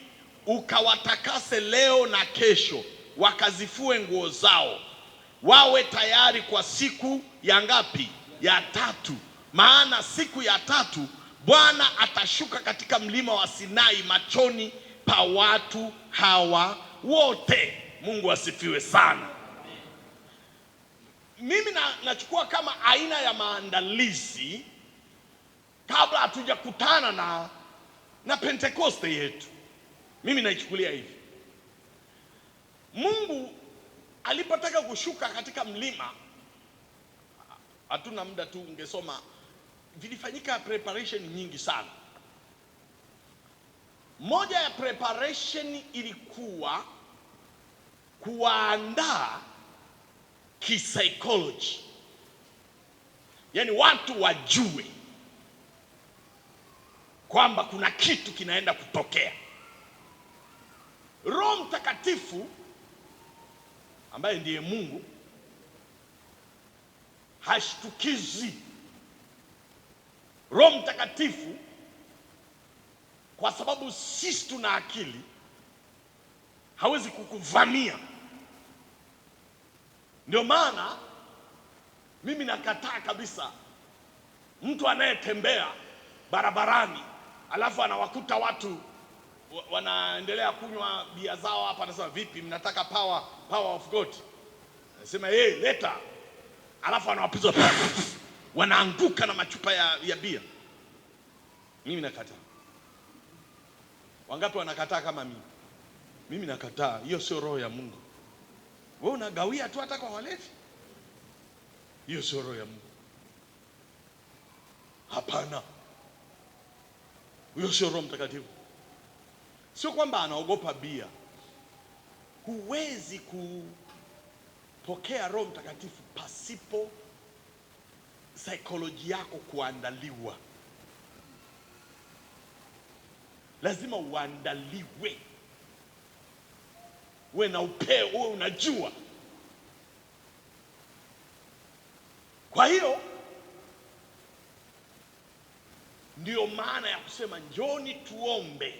Ukawatakase leo na kesho, wakazifue nguo zao, wawe tayari kwa siku ya ngapi? Ya 3. Maana siku ya 3 Bwana atashuka katika mlima wa Sinai machoni pa watu hawa wote. Mungu asifiwe sana. Mimi nachukua kama aina ya maandalizi kabla hatujakutana na Pentekoste yetu. Mimi naichukulia hivi. Mungu alipotaka kushuka katika mlima, hatuna muda tu, ungesoma, vilifanyika preparation nyingi sana. Moja ya preparation ilikuwa kuandaa psychology, yaani watu wajue kwamba kuna kitu kinaenda kutokea. Roho Mtakatifu ambaye ndiye Mungu hashtukizi. Roho Mtakatifu, kwa sababu sisi tuna akili, hawezi kukuvamia. Ndio maana mimi nakataa kabisa mtu anayetembea barabarani alafu anawakuta watu wanaendelea kunywa bia zao hapa, anasema vipi, mnataka power of God? Anasema leta, alafu anawapiza wanaanguka na machupa ya bia. Mimi nakataa. Wangapi wanakataa kama mimi? Mimi nakataa. Hiyo sio roho ya Mungu. Wewe unagawia tu hata kwa walevi. Hiyo sio roho ya Mungu. Hapana. Huyo sio Roho Mtakatifu. Sio kwamba anaogopa bia. Huwezi kupokea Roho Mtakatifu pasipo saikolojia yako kuandaliwa. Lazima uandaliwe. Uwe na upeo, uwe unajua. Kwa hiyo ndio maana ya kusema njoni tuombe.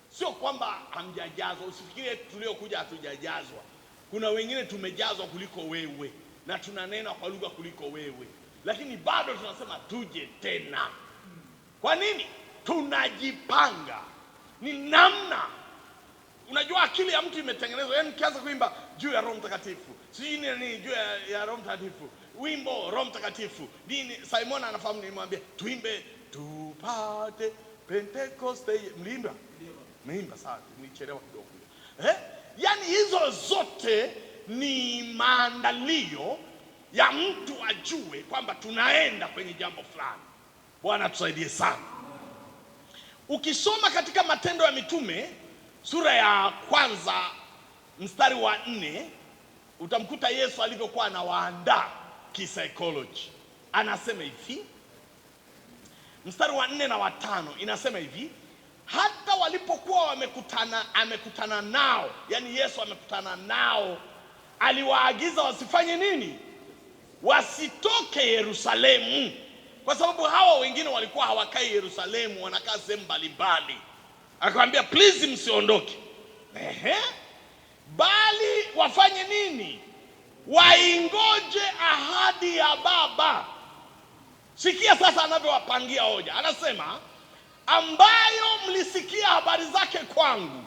Sio kwamba hamjajazwa. Usifikirie tuliokuja hatujajazwa. Kuna wengine tumejazwa kuliko wewe, na tunanena kwa lugha kuliko wewe. lakini bado tunasema tuje tena. Kwa nini? Tunajipanga. Ni namna, unajua akili ya mtu imetengenezwa, yaani kianza kuimba juu ya Roho Mtakatifu, sijui nini juu ya Roho Mtakatifu, wimbo Roho Mtakatifu nini. Simon anafahamu, nimwambia tuimbe tupate Pentecoste. Mlimba sana, nichelewa kidogo. Yaani hizo zote ni maandalio ya mtu ajue kwamba tunaenda kwenye jambo fulani. Bwana tusaidie sana. Ukisoma katika Matendo ya Mitume sura ya 1 mstari wa 4, utamkuta Yesu alivyokuwa anawaandaa kisaikolojia. Anasema hivi, mstari wa 4 na wa 5 inasema hivi: hata walipokuwa amekutana nao, yani Yesu amekutana nao, aliwaagiza wasifanye nini? Wasitoke Yerusalemu, kwa sababu hawa wengine walikuwa hawakai Yerusalemu, wanakaa sehemu mbalimbali. Akamwambia please, msiondoke, bali wafanye nini? Waingoje ahadi ya Baba. Sikia sasa anavyowapangia hoja. Anasema, ambayo mlisikia habari zake kwangu,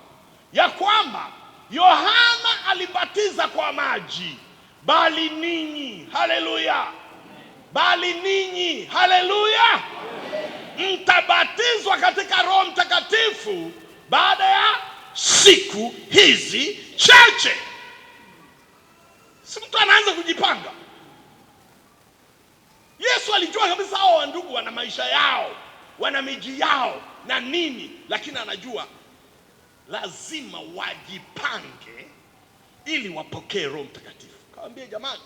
ya kwamba Yohana alibatiza kwa maji, bali ninyi, haleluya, bali ninyi, haleluya, mtabatizwa katika Roho Mtakatifu baada ya siku hizi chache. Si mtu anaanza kujipanga. Yesu alijua kabisa hao ndugu wana maisha yao, wana miji yao na nini, lakini anajua lazima wajipange ili wapokee Roho Mtakatifu. Kawaambia, jamani,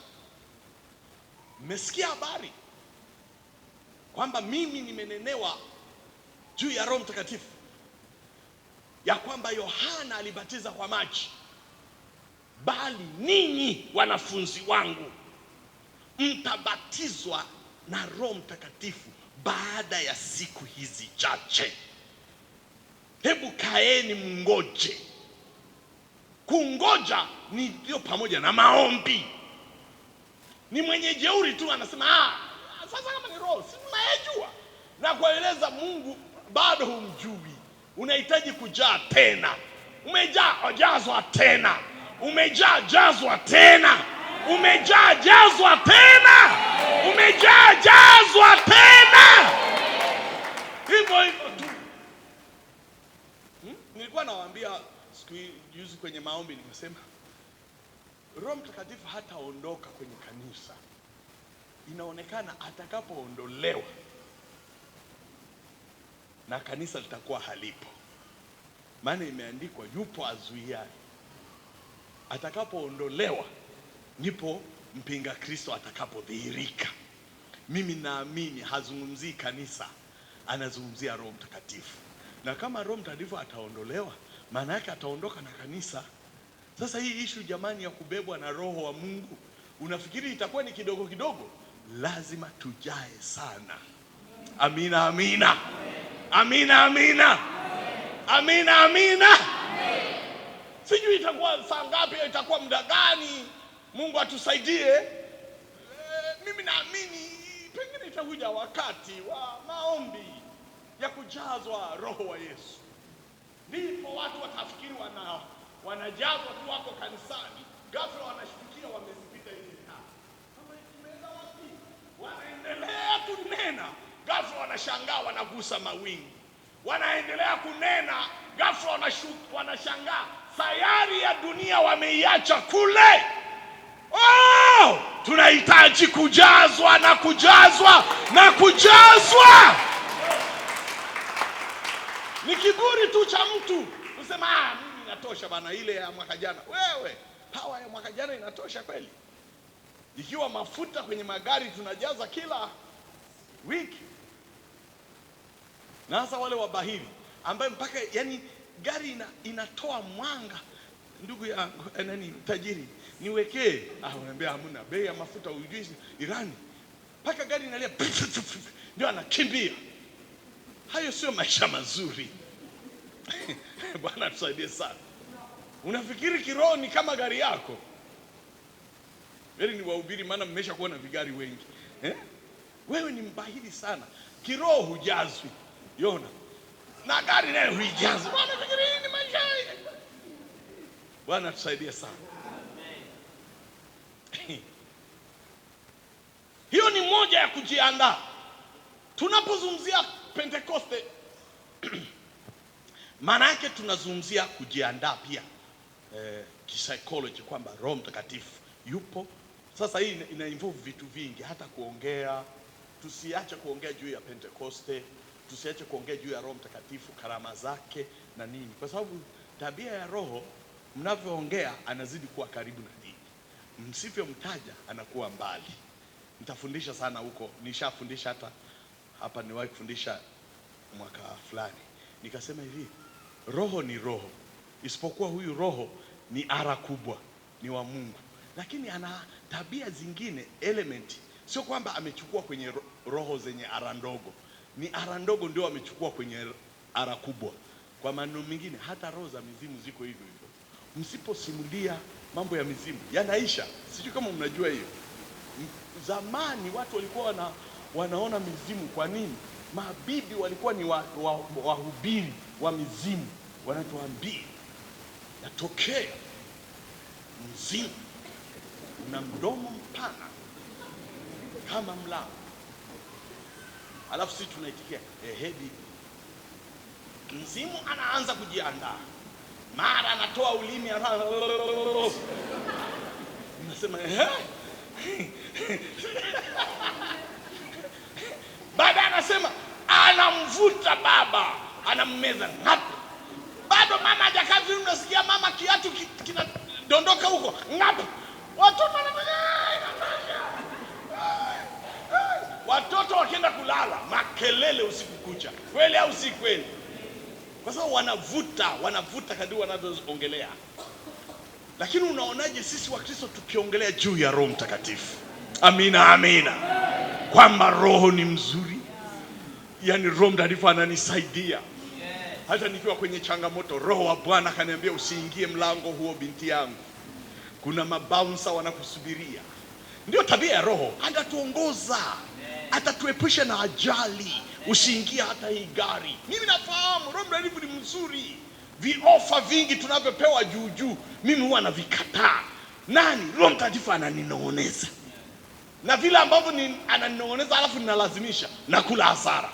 mmesikia habari kwamba mimi nimenenewa juu ya Roho Mtakatifu, ya kwamba Yohana alibatiza kwa maji, bali ninyi wanafunzi wangu mtabatizwa na Roho Mtakatifu baada ya siku hizi chache. Hebu kaeni mngoje. Kungoja ni ndio pamoja na maombi. Ni mwenye jeuri tu anasema sasa kama ni Roho si mnayejua, na kueleza Mungu bado humjui. Unahitaji kujaa tena. Umejaa, jazwa tena. Umejaa, jazwa tena. Umejaa, jazwa tena. Umejaa, jazwa tena. Hivyo hivyo tu. Nilikuwa nawaambia siku juzi kwenye maombi, nikasema Roho Mtakatifu hataondoka kwenye kanisa. Inaonekana atakapoondolewa na kanisa litakuwa halipo. Maana imeandikwa yupo azuiaye. Atakapoondolewa ndipo mpinga Kristo atakapodhihirika. Mimi naamini hazungumzii kanisa, anazungumzia Roho Mtakatifu. Na kama Roho Mtakatifu ataondolewa, maana yake ataondoka na kanisa. Sasa hii issue jamani ya kubebwa na Roho wa Mungu, unafikiri itakuwa ni kidogo kidogo? Lazima tujae sana. Amina, amina. Amina, amina. Amina, amina. Sijui itakuwa saa ngapi, itakuwa muda gani. Mungu atusaidie. Mimi naamini pengine itakuja wakati wa maombi ya kujazwa Roho wa Yesu. Ndipo watu watafikiri wanajazwa tu wako kanisani, ghafla wanashtukia wamezipita hizi taa. Kama imeenda wapi? Wanaendelea kunena, ghafla wanashangaa wanagusa mawingu. Wanaendelea kunena, ghafla wanashangaa sayari ya dunia wameiacha kule. Tunahitaji kujazwa na kujazwa na kujazwa. Ni kiburi tu cha mtu kusema mimi inatosha bana, ile ya mwaka jana. Wewe, power ya mwaka jana inatosha kweli? Ikiwa mafuta kwenye magari tunajaza kila wiki. Na hasa wale wabahiri ambaye mpaka yani gari inatoa mwanga. Ndugu ya tajiri, niwekee. Unaniambia hamna bei ya mafuta, ujui Irani. Paka gari inalia ndio anakimbia. Hayo sio maisha mazuri. Bwana tusaidie sana. Unafikiri kiroho ni kama gari yako? Heri ni wahubiri, maana mmesha kuona vigari wengi. wewe ni mbahili sana, kiroho hujazwi. Yona na gari nayo huijazwi. Bwana fikiri ni maisha. Bwana tusaidie sana. Hiyo ni moja ya kujiandaa. Tunapozungumzia Pentekoste maana yake tunazungumzia kujiandaa pia kisaikolojia, kwamba Roho Mtakatifu yupo. Sasa hii ina involve vitu vingi, hata kuongea. Tusiache kuongea juu ya Pentekoste, tusiache kuongea juu ya Roho Mtakatifu, karama zake na nini, kwa sababu tabia ya Roho, mnavyoongea anazidi kuwa karibu na ninyi, msipomtaja anakuwa mbali. Nitafundisha sana huko, nishafundisha hata hapa, niwahi kufundisha mwaka fulani, nikasema hivi, Roho ni roho, isipokuwa huyu Roho ni ara kubwa, ni wa Mungu, lakini ana tabia zingine, element. Sio kwamba amechukua kwenye roho zenye ara ndogo, ni ara ndogo ndio amechukua kwenye ara kubwa. Kwa maneno mengine, hata roho za mizimu ziko hivyo hivyo. Msiposimulia mambo ya mizimu yanaisha. Sijui kama mnajua hiyo. Zamani watu walikuwa wanaona mizimu. Kwa nini? Mabibi walikuwa ni wahubiri wa mizimu, wanatuambia natokea mzimu una mdomo mpana kama mlango, alafu sisi tunaitikia hedi. Mzimu anaanza kujiandaa, mara anatoa ulimi, unasema baada anasema anamvuta baba, anammeza ngapi. Bado mama hajakazi, unasikia mama kiatu kinadondoka huko ngapi. Watoto wakienda kulala, makelele usiku kucha. Kweli au si kweli? Kwa sababu wanavuta kadri wanavyoongelea. Lakini unaonaje sisi Wakristo tukiongelea juu ya Roho Mtakatifu? Amina, amina. Kwamba Roho ni mzuri. Yaani Roho Mtakatifu ananisaidia. Hata nikiwa kwenye changamoto, Roho wa Bwana akaniambia usiingie mlango huo binti yangu, kuna mabouncer wanakusubiria. Ndio tabia ya Roho, atatuongoza, atatuepusha na ajali. Usiingie hata hii gari. Mimi nafahamu Roho Mtakatifu ni mzuri. Viofa vingi tunavyopewa juu, mimi huwa navikataa. Nani? Roho Mtakatifu ananinong'oneza. Na vile ambavyo ananinong'oneza alafu ninalazimisha, nakula hasara.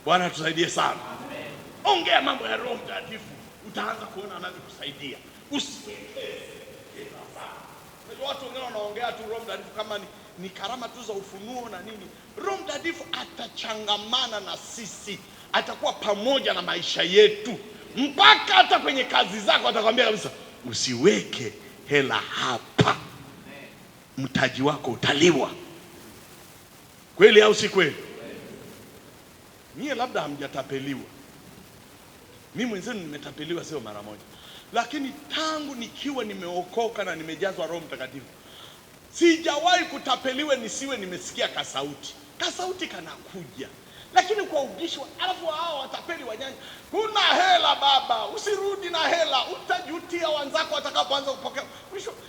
Bwana tusaidie sana. Ongea mambo ya Roho Mtakatifu, utaanza kuona anavyokusaidia. Usiwekeze sana. Watu wengine wanaongea tu Roho Mtakatifu kama ni karama tu za ufunuo na nini. Roho Mtakatifu atachangamana na sisi, atakuwa pamoja na maisha yetu, mpaka hata kwenye kazi zako atakwambia kabisa, usiweke hela hapa, mtaji wako utaliwa. Kweli au si kweli? Mie labda hamjatapeliwa, mimi mwenzenu nimetapeliwa sio mara moja, lakini tangu nikiwa nimeokoka na nimejazwa Roho Mtakatifu sijawahi kutapeliwa nisiwe nimesikia kasauti kanakuja. Lakini kwa ubishi, alafu hao watapeli wanyanya, kuna hela baba, usirudi na hela, utajutia wanzako watakapoanza kupokea.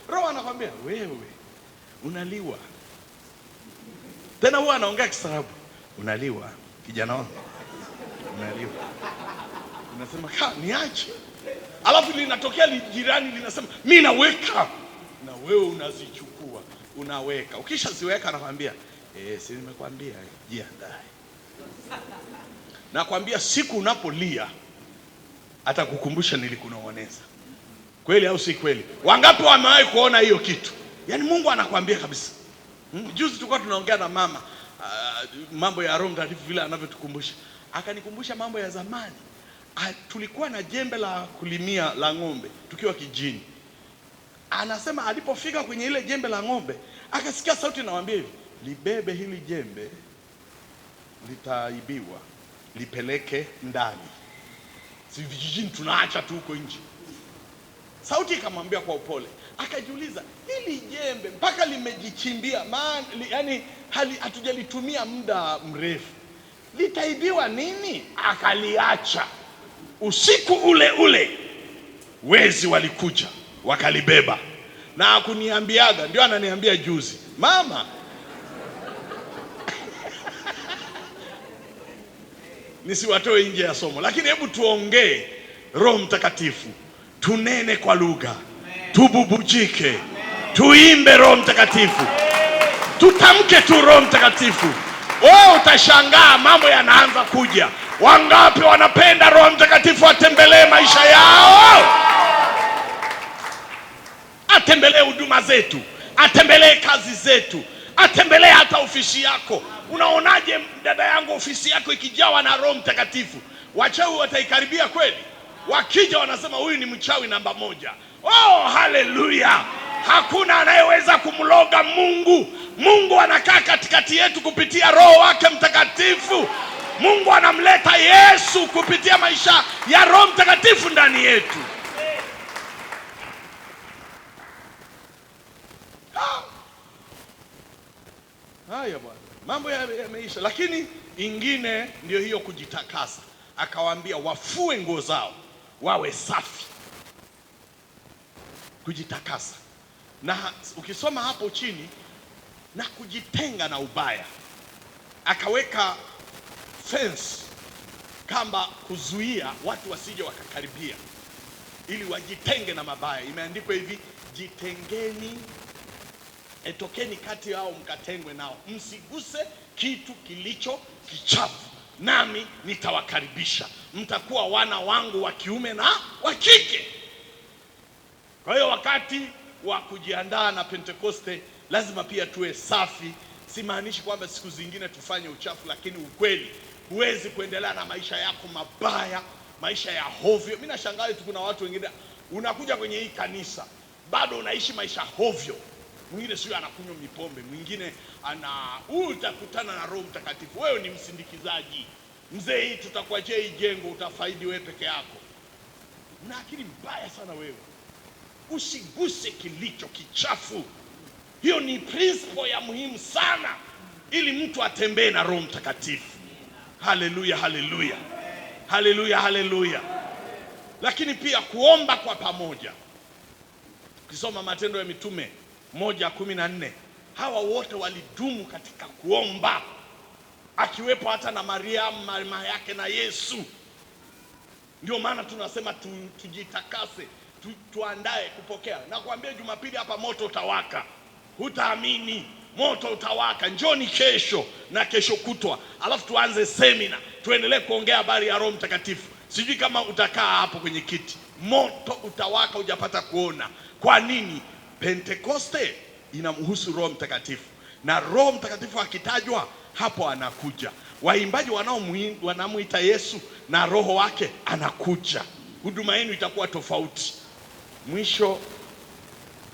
Roho anakwambia wewe unaliwa. Tena huwa anaongea kisababu, unaliwa kijana wangu, unaliwa. Unasema niache. Alafu linatokea jirani linasema mimi naweka, na wewe unazichukua unaweka. Ukishaziweka anakwambia si nimekwambia jiandae. Nakwambia siku unapolia atakukumbusha nilikunong'oneza. Kweli au si kweli? Wangapi wamewahi kuona hiyo kitu? Yaani Mungu anakuambia kabisa. Juzi tulikuwa tunaongea na mama mambo ya Roho Mtakatifu vile anavyotukumbusha. Akanikumbusha mambo ya zamani. Tulikuwa na jembe la kulimia la ng'ombe tukiwa kijini. Anasema alipofika kwenye ile jembe la ng'ombe akasikia sauti inamwambia hivi, libebe hili jembe, litaibiwa, lipeleke ndani. Si vijijini tunaacha tu huko nje. Sauti ikamwambia kwa upole. Akajiuliza, hili jembe mpaka limejichimbia, yani hatujalitumia muda mrefu, litaibiwa nini? Akaliacha. Usiku ule wezi walikuja wakalibeba, na akuniambiaga, ndio ananiambia juzi, mama nisiwatoe nje ya somo, lakini hebu tuongee Roho Mtakatifu, tunene kwa lugha, tububujike, tuimbe Roho Mtakatifu, tutamke tu Roho Mtakatifu. Wewe utashangaa mambo yanaanza kuja. Wangapi wanapenda Roho Mtakatifu atembelee maisha yao? Atembelee huduma zetu, atembelee kazi zetu, atembelee hata ofisi yako. Unaonaje dada yangu, ofisi yako ikijawa na Roho Mtakatifu? Wachawi wataikaribia kweli? Wakija wanasema huyu ni mchawi namba 1. Oh, haleluya! Hakuna anayeweza kumloga Mungu. Mungu anakaa katikati yetu kupitia Roho wake Mtakatifu. Mungu anamleta Yesu kupitia maisha ya Roho Mtakatifu ndani yetu. Haya bwana, mambo yameisha. Lakini ingine ndio hiyo kujitakasa. Akawaambia wafue nguo zao, wawe safi. Kujitakasa. Na ukisoma hapo chini, na kujitenga na ubaya. Akaweka fence, kamba kuzuia watu wasije wakakaribia, ili wajitenge na mabaya. Imeandikwa hivi, jitengeni, tokeni kati yao mkatengwe nao, msiguse kitu kilicho kichafu, nami nitawakaribisha, mtakuwa wana wangu wa kiume na wa kike. Kwa hiyo wakati wa kujiandaa na Pentekoste lazima pia tuwe safi. Simaanishi kwamba siku zingine tufanye uchafu, lakini ukweli, huwezi kuendelea na maisha yako mabaya, maisha ya hovyo. Mimi nashangaa tu, kuna watu wengine unakuja kwenye hii kanisa bado unaishi maisha hovyo. Mwingine sio anakunywa mipombe, mwingine utakutana na Roho Mtakatifu. Wewe ni msindikizaji. Mzee, hii tutakuachia hii jengo, utafaidi wewe peke yako. Una akili mbaya sana wewe. Usiguse kilicho kichafu. Hiyo ni principle ya muhimu sana, ili mtu atembee na Roho Mtakatifu. Haleluya, haleluya, haleluya, haleluya. Lakini pia kuomba kwa pamoja. Ukisoma Matendo ya Mitume 1:14, hawa wote walidumu katika kuomba, akiwepo hata na Mariamu mama yake na Yesu. Ndio maana tunasema tujitakase, tuandae kupokea. Na kuambia Jumapili hapa moto utawaka. Hutaamini, moto utawaka. Njoni kesho na kesho kutwa, alafu tuanze semina, tuendelee kuongea habari ya Roho Mtakatifu. Sijui kama utakaa hapo kwenye kiti. Moto utawaka, hujapata kuona. Kwa nini? Pentekoste inamhusu Roho Mtakatifu, na Roho Mtakatifu akitajwa hapo anakuja. Waimbaji wanamuita Yesu na Roho wake anakuja. Huduma yenu itakuwa tofauti. Mwisho,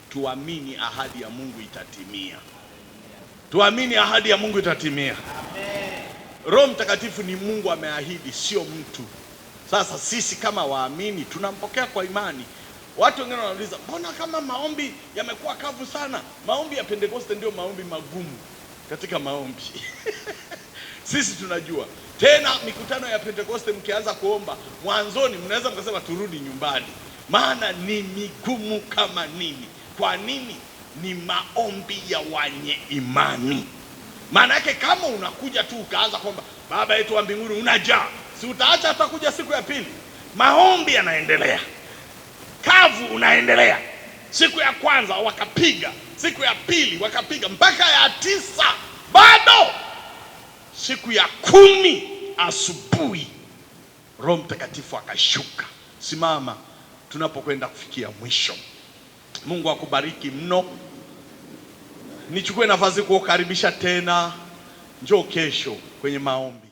tuamini ahadi ya Mungu itatimia. Tuamini ahadi ya Mungu itatimia. Amen. Roho Mtakatifu ni Mungu ameahidi, sio mtu. Sasa sisi kama waamini tunampokea kwa imani. Watu wengine wanauliza, mbona kama maombi yamekuwa kavu sana? Maombi ya Pentekoste ndio maombi magumu katika maombi. Sisi tunajua. Tena mikutano ya Pentekoste mkianza kuomba, mwanzoni mnaweza mkasema turudi nyumbani, maana ni migumu kama nini. Kwa nini? Ni maombi ya wenye imani. Maana yake kama unakuja tu ukaanza kwamba Baba yetu wa mbinguni, unajaa, si utaacha atakuja siku ya pili? Maombi yanaendelea, kavu unaendelea. Siku ya kwanza wakapiga, siku ya pili wakapiga, mpaka ya 9 bado. Siku ya 10 asubuhi Roho Mtakatifu akashuka. Simama tunapokwenda kufikia mwisho. Mungu akubariki mno. Nichukue nafasi kukaribisha tena, njoo kesho kwenye maombi.